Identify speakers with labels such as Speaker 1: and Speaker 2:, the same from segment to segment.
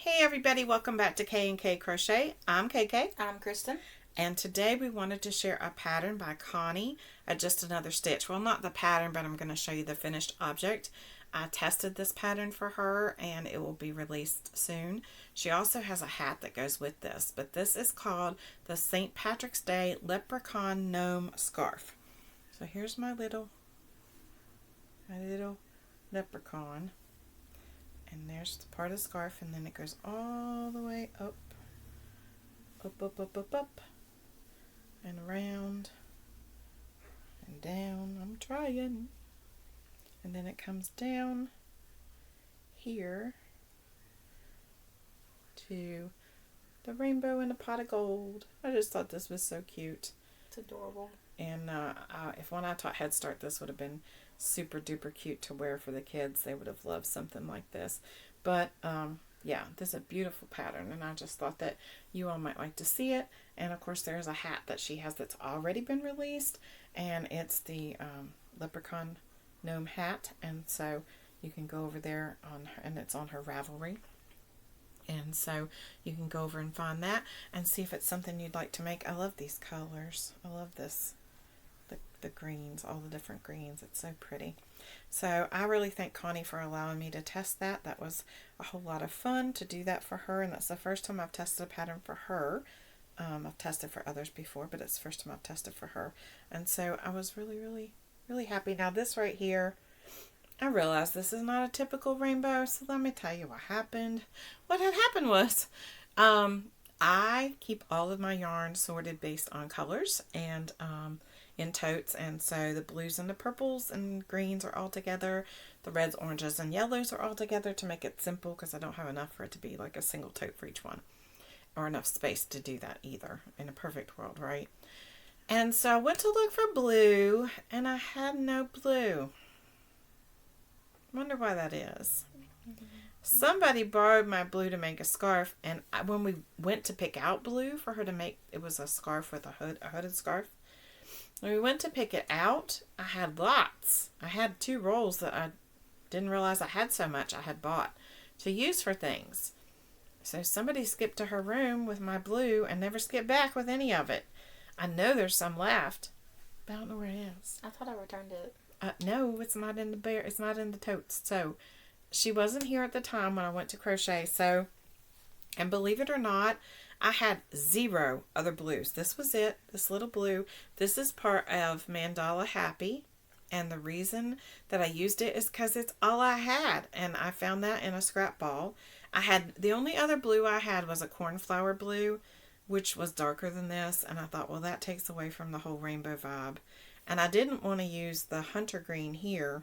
Speaker 1: Hey everybody, welcome back to K&K Crochet. I'm KK.
Speaker 2: I'm Kristen.
Speaker 1: And today we wanted to share a pattern by Connie at Just Another Stitch. Well, not the pattern, but I'm going to show you the finished object. I tested this pattern for her and it will be released soon. She also has a hat that goes with this, but this is called the St. Patrick's Day Leprechaun Gnome Scarf. So here's my little leprechaun. And there's the part of the scarf, and then it goes all the way up, and around, and down. I'm trying. And then it comes down here to the rainbow and a pot of gold. I just thought this was so cute.
Speaker 2: It's adorable.
Speaker 1: And if when I taught Head Start, this would have been super duper cute to wear for the kids. They would have loved something like this. But yeah, this is a beautiful pattern, and I just thought that you all might like to see it. And of course there's a hat that she has that's already been released, and it's the leprechaun gnome hat, and so you can go over there and it's on her Ravelry. And so you can go over and find that and see if it's something you'd like to make. I love these colors. I love this. The greens, all the different greens. It's so pretty. So I really thank Connie for allowing me to test that. That was a whole lot of fun to do that for her, and that's the first time I've tested a pattern for her. I've tested for others before, but it's the first time I've tested for her. And so I was really, really, really happy. Now this right here, I realized this is not a typical rainbow, so let me tell you what happened. What had happened was, I keep all of my yarn sorted based on colors and in totes, and so the blues and the purples and greens are all together. The reds, oranges, and yellows are all together to make it simple, because I don't have enough for it to be like a single tote for each one, or enough space to do that either in a perfect world, right? And so I went to look for blue, and I had no blue. Wonder why that is. Somebody borrowed my blue to make a scarf, and when we went to pick out blue for her to make, it was a scarf with a hooded scarf. When we went to pick it out, I had lots. I had 2 rolls that I didn't realize I had so much I had bought to use for things. So somebody skipped to her room with my blue and never skipped back with any of it. I know there's some left, but I don't know where it is.
Speaker 2: I thought I returned it.
Speaker 1: No, it's not in the it's not in the totes. So she wasn't here at the time when I went to crochet. So, and believe it or not, I had 0 other blues. This was it, this little blue. This is part of Mandala Happy, and the reason that I used it is because it's all I had, and I found that in a scrap ball. The only other blue I had was a cornflower blue, which was darker than this, and I thought, well, that takes away from the whole rainbow vibe. And I didn't want to use the hunter green here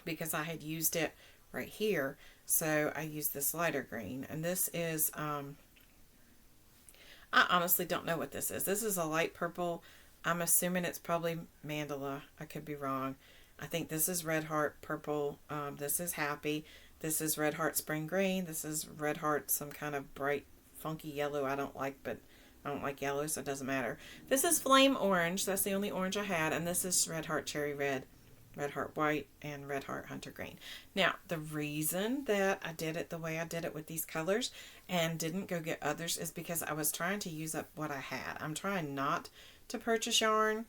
Speaker 1: because I had used it right here, so I used this lighter green, and this is I honestly don't know what this is. This is a light purple. I'm assuming it's probably Mandala. I could be wrong. I think this is Red Heart purple. This is Happy. This is Red Heart spring green. This is Red Heart some kind of bright funky yellow I don't like, but I don't like yellow, so it doesn't matter. This is Flame Orange. That's the only orange I had. And this is Red Heart Cherry Red, Red Heart White, and Red Heart Hunter Green. Now, the reason that I did it the way I did it with these colors and didn't go get others is because I was trying to use up what I had. I'm trying not to purchase yarn,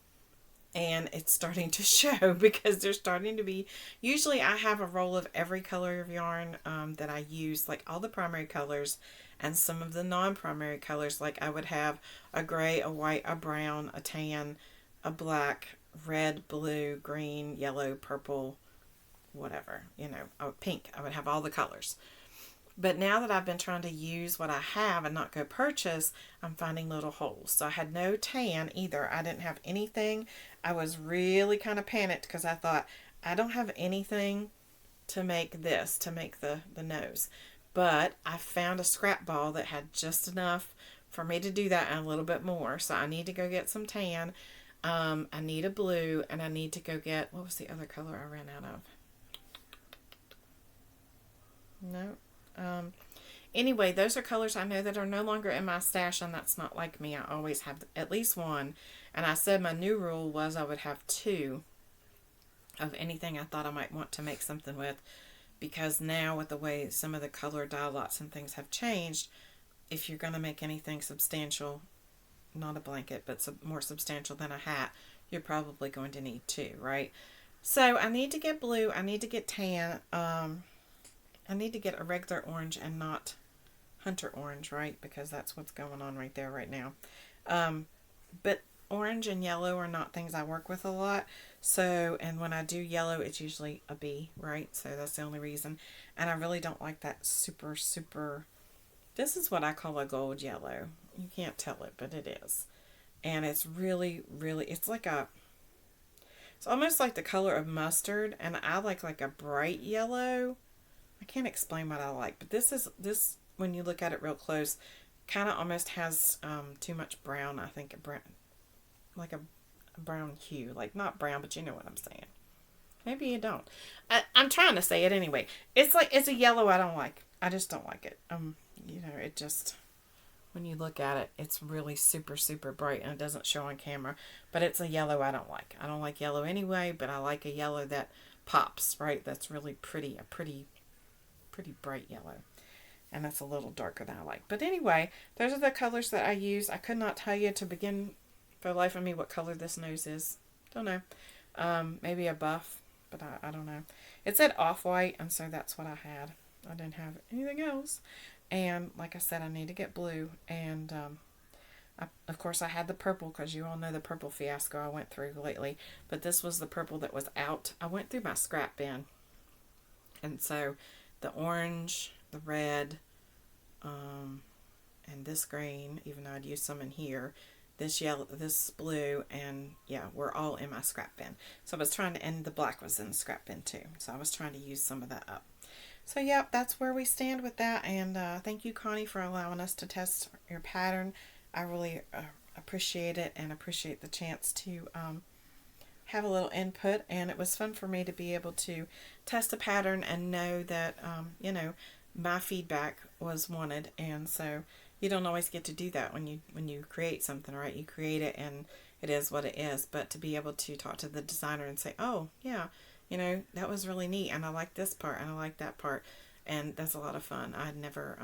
Speaker 1: and it's starting to show because there's starting to be, usually I have a roll of every color of yarn that I use, like all the primary colors and some of the non-primary colors. Like I would have a gray, a white, a brown, a tan, a black, red, blue, green, yellow, purple, whatever, pink. I would have all the colors. But now that I've been trying to use what I have and not go purchase, I'm finding little holes. So I had no tan either. I didn't have anything. I was really kind of panicked because I thought, I don't have anything to make this, to make the nose. But I found a scrap ball that had just enough for me to do that and a little bit more. So I need to go get some tan. I need a blue, and I need to go get, what was the other color I ran out of? No. Anyway, those are colors I know that are no longer in my stash, and that's not like me. I always have at least one. And I said my new rule was I would have 2 of anything I thought I might want to make something with. because now with the way some of the color dye lots and things have changed, if you're going to make anything substantial, not a blanket, but more substantial than a hat, you're probably going to need two, right? So I need to get blue. I need to get tan. I need to get a regular orange and not hunter orange, right? Because that's what's going on right there right now. But orange and yellow are not things I work with a lot. So, and when I do yellow, it's usually a B, right? So that's the only reason. And I really don't like that super, super, this is what I call a gold yellow. You can't tell it, but it is. And it's really, really, it's almost like the color of mustard. And I like a bright yellow. I can't explain what I like, but this, when you look at it real close, kind of almost has too much brown. I think like a brown hue, like not brown, but you know what I'm saying. Maybe you don't. I'm trying to say it anyway. It's a yellow I don't like. I just don't like it. It just, when you look at it, it's really super, super bright and it doesn't show on camera, but it's a yellow I don't like. I don't like yellow anyway, but I like a yellow that pops, right? That's really pretty, a pretty bright yellow. And that's a little darker than I like. But anyway, those are the colors that I use. I could not tell you to begin for the life of me what color this nose is. Don't know. Maybe a buff, but I don't know. It said off-white, and so that's what I had. I didn't have anything else. And like I said, I need to get blue. And of course, I had the purple because you all know the purple fiasco I went through lately. But this was the purple that was out. I went through my scrap bin. And so the orange, the red, and this green, even though I'd used some in here, this yellow, this blue, and yeah, we're all in my scrap bin. So I was trying to, and the black was in the scrap bin too. So I was trying to use some of that up. So yeah, that's where we stand with that. And thank you, Connie, for allowing us to test your pattern. I really appreciate it and appreciate the chance to have a little input. And it was fun for me to be able to test a pattern and know that, my feedback was wanted. And so you don't always get to do that when you create something, right? You create it and it is what it is. But to be able to talk to the designer and say, oh, yeah, that was really neat, and I like this part, and I like that part, and that's a lot of fun. I had never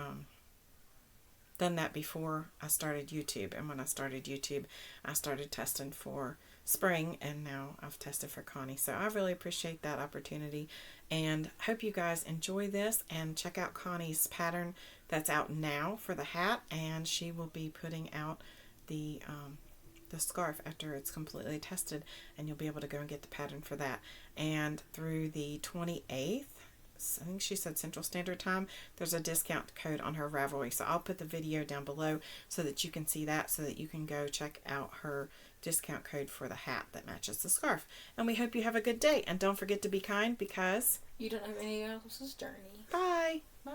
Speaker 1: done that before I started YouTube, and when I started YouTube, I started testing for spring, and now I've tested for Connie. So I really appreciate that opportunity, and hope you guys enjoy this, and check out Connie's pattern that's out now for the hat, and she will be putting out the scarf after it's completely tested, and you'll be able to go and get the pattern for that. And through the 28th, I think she said Central Standard Time, there's a discount code on her Ravelry. So I'll put the video down below so that you can see that, so that you can go check out her discount code for the hat that matches the scarf. And we hope you have a good day, and don't forget to be kind, because
Speaker 2: you don't have any else's journey.
Speaker 1: Bye.
Speaker 2: Bye.